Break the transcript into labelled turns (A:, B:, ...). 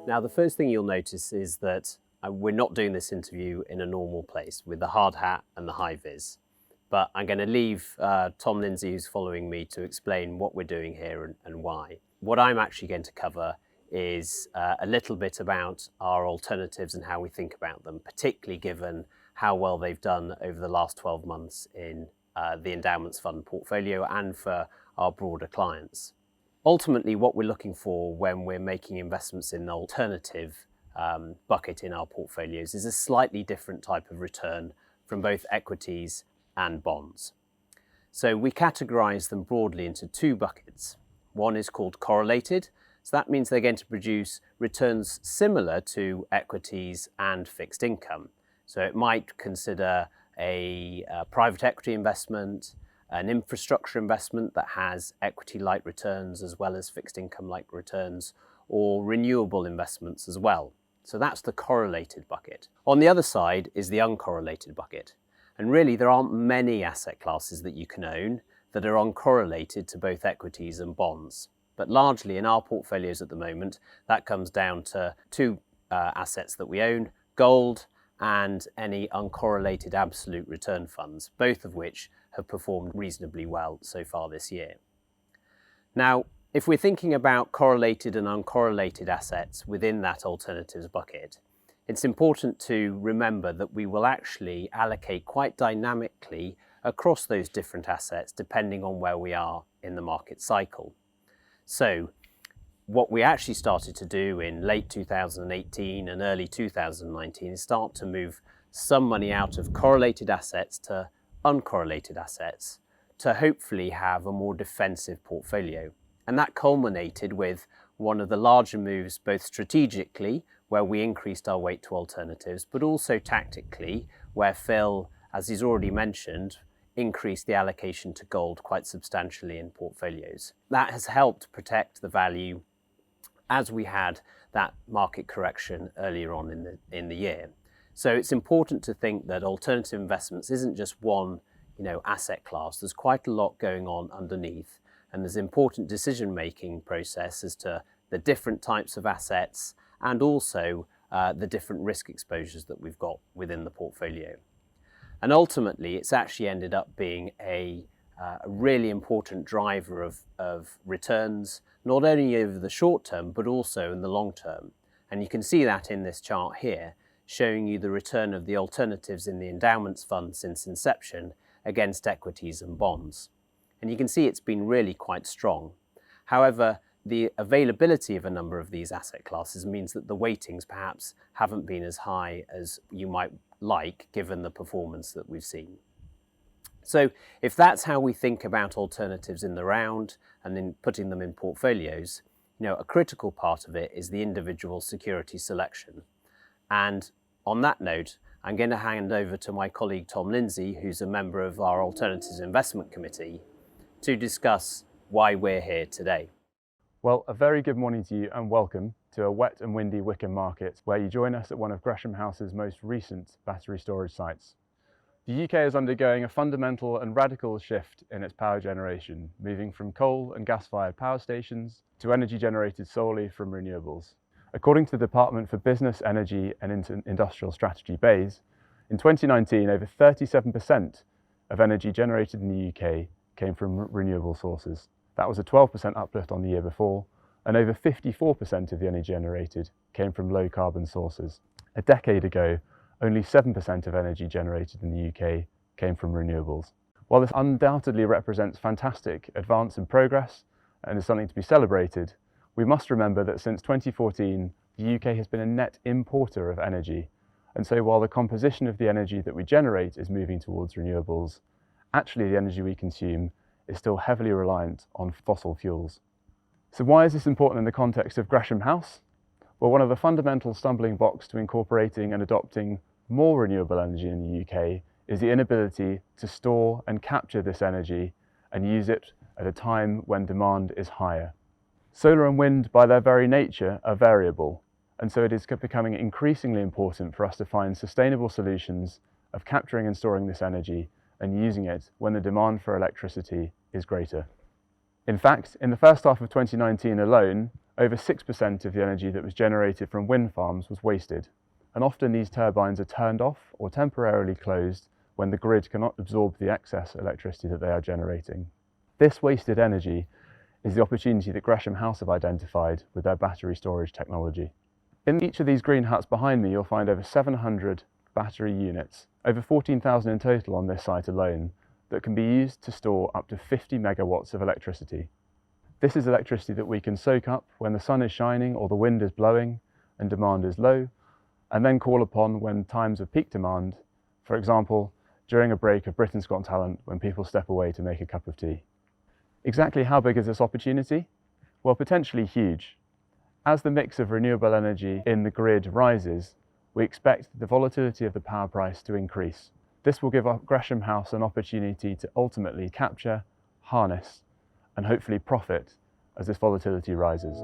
A: Now, the first thing you'll notice is that we're not doing this interview in a normal place with the hard hat and the high vis, but I'm going to leave Tom Lindsey, who's following me, to explain what we're doing here and why. What I'm actually going to cover is a little bit about our alternatives and how we think about them, particularly given how well they've done over the last 12 months in the Endowments Fund portfolio and for our broader clients. Ultimately, what we're looking for when we're making investments in the alternative bucket in our portfolios is a slightly different type of return from both equities and bonds. So we categorize them broadly into two buckets. One is called correlated. So that means they're going to produce returns similar to equities and fixed income. So it might consider a private equity investment, an infrastructure investment that has equity-like returns as well as fixed income-like returns, or renewable investments as well. So that's the correlated bucket. On the other side is the uncorrelated bucket. And really there aren't many asset classes that you can own that are uncorrelated to both equities and bonds. But largely in our portfolios at the moment, that comes down to two assets that we own, gold and any uncorrelated absolute return funds, both of which have performed reasonably well so far this year. Now, if we're thinking about correlated and uncorrelated assets within that alternatives bucket, it's important to remember that we will actually allocate quite dynamically across those different assets depending on where we are in the market cycle. So what we actually started to do in late 2018 and early 2019 is start to move some money out of correlated assets to uncorrelated assets to hopefully have a more defensive portfolio. And that culminated with one of the larger moves, both strategically, where we increased our weight to alternatives, but also tactically, where Phil, as he's already mentioned, increased the allocation to gold quite substantially in portfolios. That has helped protect the value as we had that market correction earlier on in the year. So it's important to think that alternative investments isn't just one asset class. There's quite a lot going on underneath, and there's important decision-making process as to the different types of assets and also the different risk exposures that we've got within the portfolio. And ultimately, it's actually ended up being a really important driver of returns, not only over the short term, but also in the long term. And you can see that in this chart here, showing you the return of the alternatives in the Endowments Fund since inception against equities and bonds. And you can see it's been really quite strong. However, the availability of a number of these asset classes means that the weightings perhaps haven't been as high as you might like, given the performance that we've seen. So if that's how we think about alternatives in the round and in putting them in portfolios, a critical part of it is the individual security selection. And on that note, I'm going to hand over to my colleague Tom Lindsey, who's a member of our Alternatives Investment Committee, to discuss why we're here today.
B: Well, a very good morning to you and welcome to a wet and windy Wycombe market, where you join us at one of Gresham House's most recent battery storage sites. The UK is undergoing a fundamental and radical shift in its power generation, moving from coal and gas-fired power stations to energy generated solely from renewables. According to the Department for Business, Energy and Industrial Strategy, BEIS, in 2019 over 37% of energy generated in the UK came from renewable sources. That was a 12% uplift on the year before, and over 54% of the energy generated came from low carbon sources. A decade ago, only 7% of energy generated in the UK came from renewables. While this undoubtedly represents fantastic advance and progress and is something to be celebrated, we must remember that since 2014, the UK has been a net importer of energy. And so while the composition of the energy that we generate is moving towards renewables, actually the energy we consume is still heavily reliant on fossil fuels. So why is this important in the context of Gresham House? Well, one of the fundamental stumbling blocks to incorporating and adopting more renewable energy in the UK is the inability to store and capture this energy and use it at a time when demand is higher. Solar and wind, by their very nature, are variable, and so it is becoming increasingly important for us to find sustainable solutions of capturing and storing this energy and using it when the demand for electricity is greater. In fact, in the first half of 2019 alone, over 6% of the energy that was generated from wind farms was wasted, and often these turbines are turned off or temporarily closed when the grid cannot absorb the excess electricity that they are generating. This wasted energy is the opportunity that Gresham House have identified with their battery storage technology. In each of these green huts behind me, you'll find over 700 battery units, over 14,000 in total on this site alone, that can be used to store up to 50 megawatts of electricity. This is electricity that we can soak up when the sun is shining or the wind is blowing and demand is low, and then call upon when times of peak demand, for example, during a break of Britain's Got Talent when people step away to make a cup of tea. Exactly how big is this opportunity? Well, potentially huge. As the mix of renewable energy in the grid rises, we expect the volatility of the power price to increase. This will give Gresham House an opportunity to ultimately capture, harness, and hopefully profit as this volatility rises.